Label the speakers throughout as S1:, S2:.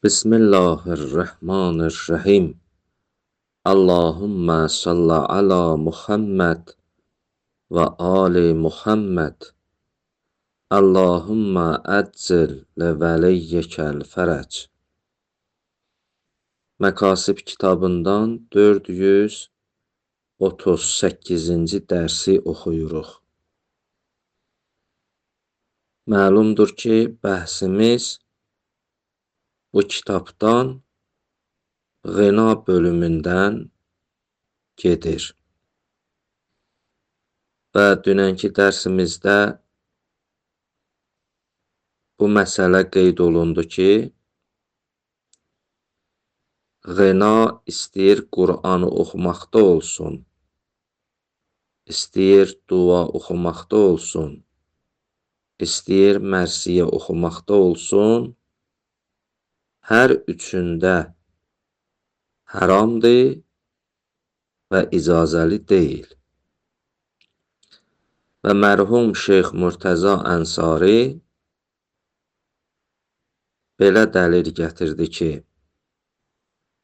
S1: Bismillahirrahmanirrahim. Allahümme salli ala Muhammed ve ali Muhammed. Allahümme əccil li veliyyekəl fərəc. Məkasib kitabından 438-ci dərsi oxuyuruq. Məlumdur ki, bəhsimiz bu kitabdan Ğina bölümündən gedir. Və dünənki dərsimizdə bu məsələ qeyd olundu ki, Ğina istəyir Qur'anı oxumaqda olsun, istəyir dua oxumaqda olsun, istəyir mərsiyə oxumaqda olsun, hər üçündə haramdır və icazəli deyil. Və mərhum Şeyx Murtəza Ənsari belə dəlil gətirdi ki,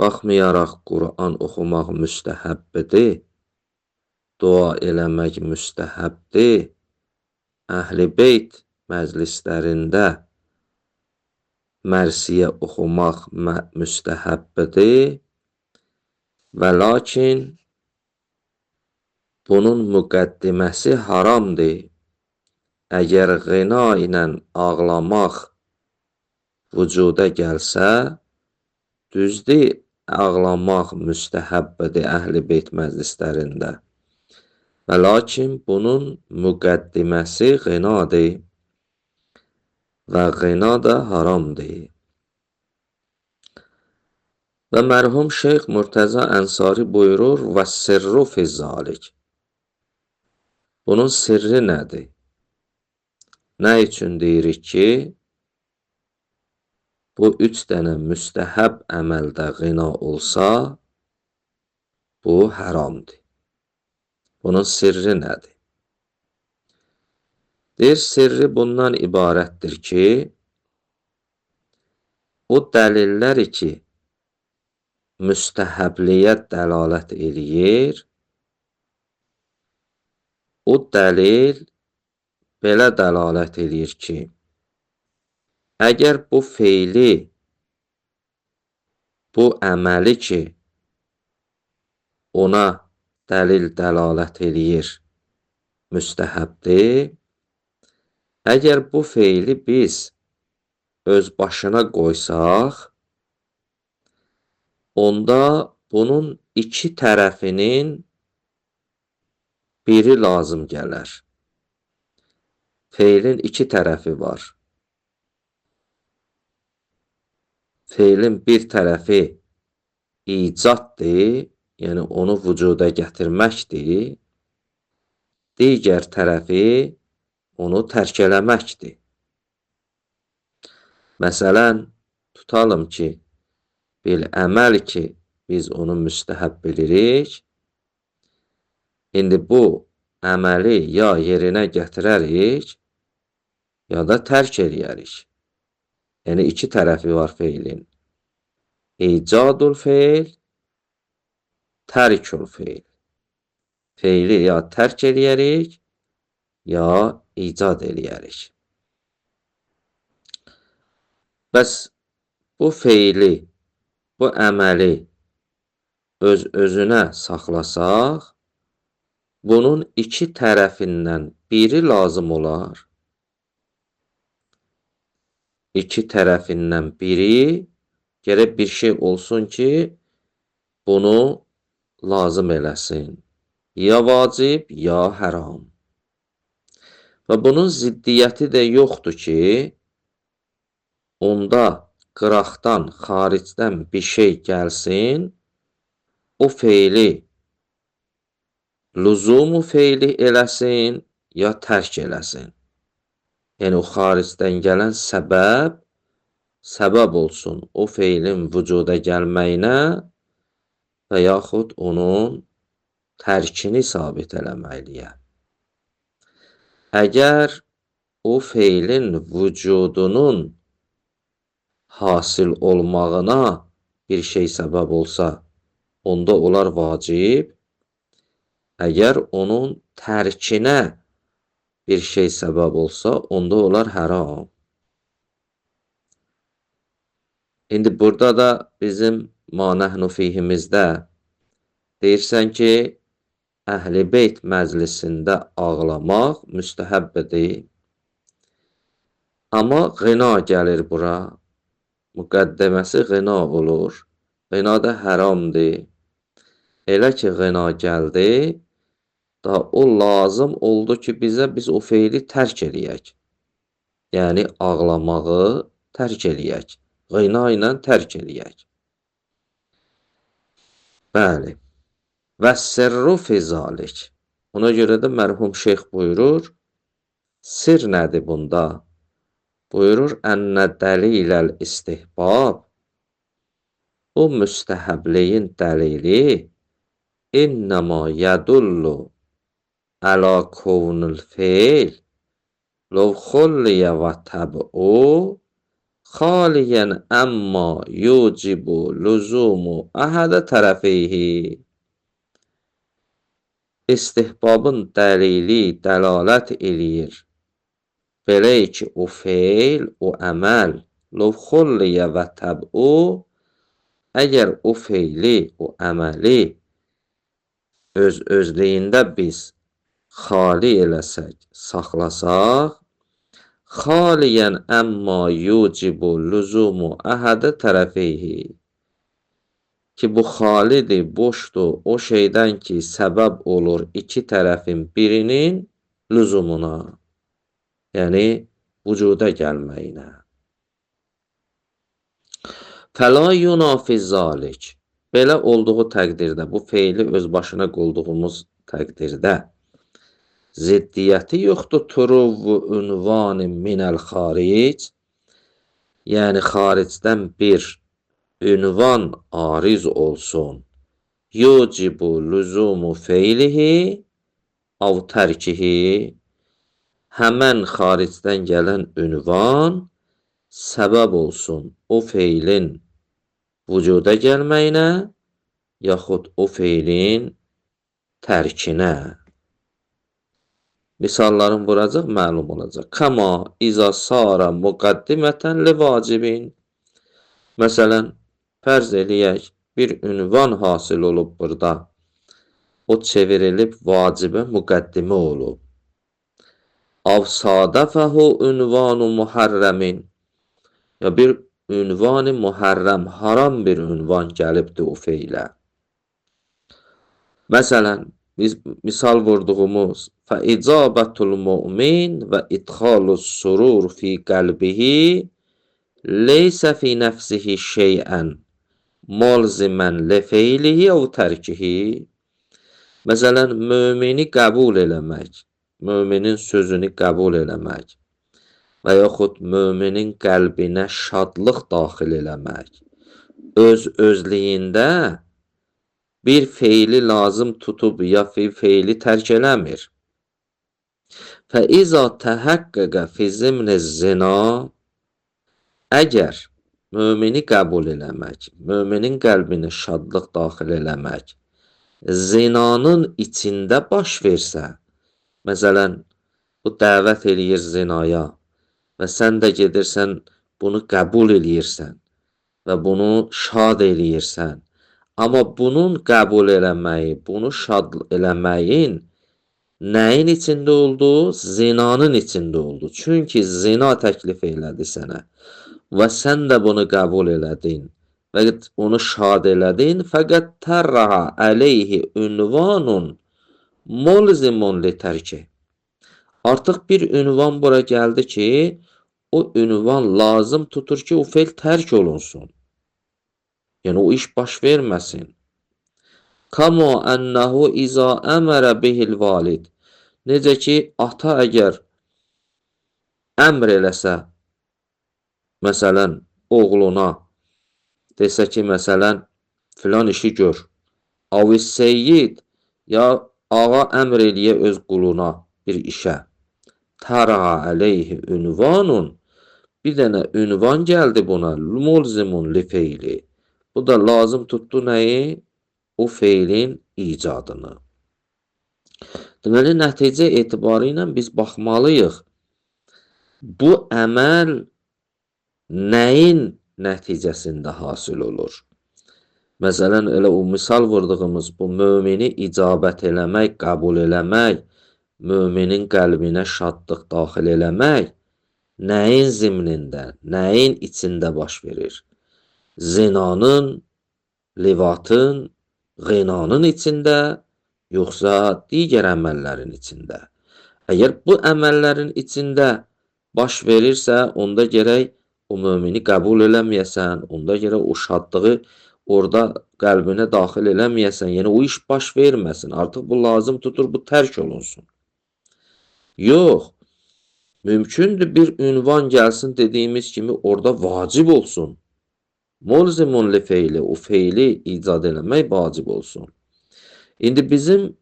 S1: baxmayaraq Qur'an oxumaq müstəhəbbidir, dua eləmək müstəhəbdir, Əhl-i Beyt məclislərində mərsiyə oxumaq müstəhəbbidir və lakin bunun müqəddiməsi haramdır. Əgər Ğina ilə ağlamaq vücuda gəlsə, düzdür, ağlamaq müstəhəbbidir Əhl-i Beyt məclislərində. Və lakin bunun müqəddiməsi Ğinadır və Ğina da haramdır. Və mərhum Şeyx Murtəza Ənsari buyurur, və sirru fi zalik. Bunun sirri nədir? Nə üçün deyirik ki, bu 3 dənə müstəhəb əməldə Ğina olsa, bu haramdır. Bunun sirri nədir? Deyir, sirri bundan ibarətdir ki, o dəlillər ki, müstəhəbliyə dəlalət eləyir, o dəlil belə dəlalət eləyir ki, əgər bu feili, bu əməli ki, ona dəlil dəlalət eləyir, müstəhəbdir, əgər bu feili biz öz başına qoysaq, onda bunun 2 tərəfinin biri lazım gələr. Feilin 2 tərəfi var. Feilin bir tərəfi icaddır, yəni onu vücuda gətirməkdir. Digər tərəfi onu tərk eləməkdir. Məsələn, tutalım ki, bir əməl ki, biz onu müstəhəb bilirik. İndi bu əməli ya yerinə gətirərik, ya da tərk eləyərik. Yəni 2 tərəfi var feilin. İcadul feil, tərkül feil. Feili ya tərk eləyərik, ya icad eləyərik. Bəs bu feili, bu əməli öz-özünə saxlasaq, bunun 2 tərəfindən biri lazım olar. 2 tərəfindən biri gərək bir şey olsun ki, bunu lazım eləsin. Ya vacib, ya haram. Və bunun ziddiyyəti də yoxdur ki, onda qıraqdan, xaricdən bir şey gəlsin, o feili lüzumu feili eləsin, ya tərk eləsin. Yəni, o xaricdən gələn səbəb olsun o feilin vücuda gəlməyinə və yaxud onun tərkini sabit eləməkliyə. Əgər o feilin vücudunun hasil olmağına bir şey səbəb olsa, onda olar vacib. Əgər onun tərkinə bir şey səbəb olsa, onda olar haram. İndi burada da bizim manəhnu fihimizdə deyirsən ki, Əhl-i Beyt məclisində ağlamaq müstəhəbbədir. Amma qina gəlir bura. Müqəddəməsi qina olur. Qina da haramdır. Elə ki, qina gəldi, da o lazım oldu ki, biz o feili tərk eləyək. Yəni, ağlamağı tərk eləyək. Qina ilə tərk eləyək. Bəli. Və sirru fizalik. Ona görə də mərhum şeyx buyurur, sir nədir bunda? Buyurur, ənnə dəliləl istihbab. O müstəhəbliyin dəlili innəma yədullu əla kovnul feil lov xulliyə və təb'u xaliyən əmma yucibu lüzumu əhədə tərəfeyhi. İstihbabın dəlili dəlalət eləyir. Belə ki, o feil, o əməl, lov xulliyə və təb'u, əgər o feili, o əməli öz-özlüyündə biz xali eləsək, saxlasaq, xaliyən əmma yucibu lüzumu əhədə tərəfeyhi, ki, bu xalidir, boşdur, o şeydən ki, səbəb olur iki tərəfin birinin lüzumuna, yəni vücuda gəlməyinə. Fəla yunafiz zalik. Belə olduğu təqdirdə, bu feili öz başına qolduğumuz təqdirdə, ziddiyyəti yoxdur turuvvu ünvani minəl xaric, yəni xaricdən bir ünvan ariz olsun. Yucibu lüzumu feilihi av tərkihi, həmən xaricdən gələn ünvan səbəb olsun o feilin vücuda gəlməyinə, yaxud o feilin tərkinə. Misalların vuracaq, məlum olacaq. Kəma iza sara müqəddimətən li vacibin. Məsələn, fərz eləyək, bir ünvan hasil olub burada. O çevirilib vacibə müqəddimə olub. Av sadəfəhu ünvanu muharrəmin. Ya bir ünvan-ı muharrəm, haram bir ünvan gəlibdir o feylə. Məsələn, misal vurduğumuz fəicabətul mümin və idxalus surur fi qəlbihi leysə fi nəfsihi şeyən mulzimən lefeylihi əv tərkihi. Məsələn, mümini qəbul eləmək, müminin sözünü qəbul eləmək və yaxud müminin qəlbinə şadlıq daxil eləmək, öz-özlüyündə bir feili lazım tutub ya feili tərk eləmir. Fəiza təhəqqəqə fi zimni zina, əgər mümini qəbul eləmək, müminin qəlbinə şadlıq daxil eləmək, zinanın içində baş versə, məsələn, bu dəvət eləyir zinaya və sən də gedirsən, bunu qəbul eləyirsən və bunu şad eləyirsən. Amma bunun qəbul eləməyi, bunu şad eləməyin nəyin içində oldu? Zinanın içində oldu. Çünki zina təklif elədi sənə və sən də bunu qəbul elədin və onu şad elədin. Fəqət tərraha əleyhi ünvanun mulzimun li tərki. Artıq bir ünvan bura gəldi ki, o ünvan lazım tutur ki, o feil tərk olunsun. Yəni, o iş baş verməsin. Kamu ənəhu iza əmərə bihil valid. Necə ki, ata əgər əmr eləsə, məsələn, oğluna, desə ki, məsələn, filan işi gör. Avis seyyid, ya ağa əmr eləyə öz quluna bir işə. Təra əleyhi ünvanun, bir dənə ünvan gəldi buna, mulzimun li feili. Bu da lazım tutdu nəyi? O feilin icadını. Deməli, nəticə etibarı ilə biz baxmalıyıq. Bu əməl nəyin nəticəsində hasil olur? Məsələn, elə o misal vurduğumuz bu mümini icabət eləmək, qəbul eləmək, müminin qəlbinə şadlıq daxil eləmək nəyin zimnində, nəyin içində baş verir? Zinanın, livatın, qinanın içində, yoxsa digər əməllərin içində? Əgər bu əməllərin içində baş verirsə, onda gərək o mümini qəbul eləməyəsən, onda gərək o şadlığı orada qəlbinə daxil eləməyəsən, yəni o iş baş verməsin, artıq bu lazım tutur, bu tərk olunsun. Yox, mümkündür bir ünvan gəlsin dediyimiz kimi orada vacib olsun. Mulzimun li feili, o feili icad eləmək vacib olsun. İndi bizim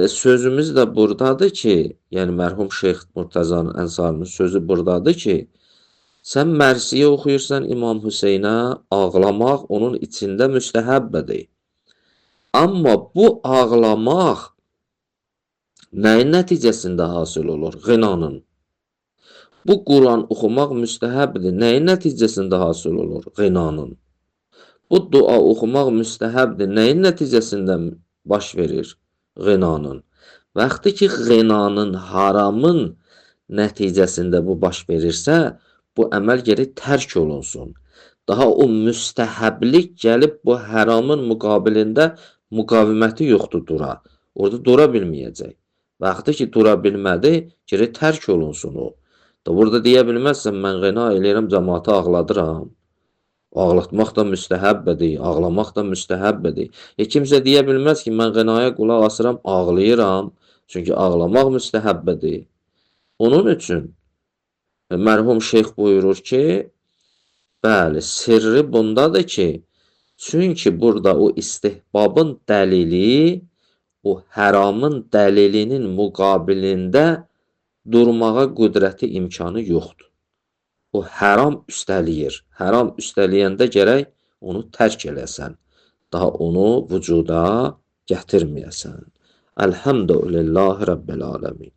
S1: sözümüz də buradadır ki, yəni mərhum Şeyx Murtəza Ənsarinin sözü buradadır ki, sən mərsiyə oxuyursan İmam Hüseynə, ağlamaq onun içində müstəhəbbədir. Amma bu ağlamaq nəyin nəticəsində hasil olur? Qinanın. Bu Quran oxumaq müstəhəbdir. Nəyin nəticəsində hasil olur? Qinanın. Bu dua oxumaq müstəhəbdir. Nəyin nəticəsində baş verir? Qinanın. Vaxtı ki, qinanın, haramın nəticəsində bu baş verirsə, bu əməl geri tərk olunsun. Daha o müstəhəblik gəlib bu həramın müqabilində müqaviməti yoxdur dura. Orada dura bilməyəcək. Vaxtı ki, dura bilmədi, geri tərk olunsun o. Da burada deyə bilməzsən, mən qina eləyirəm, cəmaatı ağladıram. Ağlatmaq da müstəhəbbədir, ağlamaq da müstəhəbbədir. Kimsə deyə bilməz ki, mən qinaya qulaq asıram, ağlayıram. Çünki ağlamaq müstəhəbbədir. Onun üçün mərhum şeyx buyurur ki, bəli, sirri bundadır ki, çünki burada o istihbabın dəlili, o həramın dəlilinin müqabilində durmağa qüdrəti imkanı yoxdur. O həram üstəliyir. Həram üstəliyəndə gərək onu tərk eləsən. Daha onu vücuda gətirməyəsən. Elhamdülillahi Rabbil aləmin.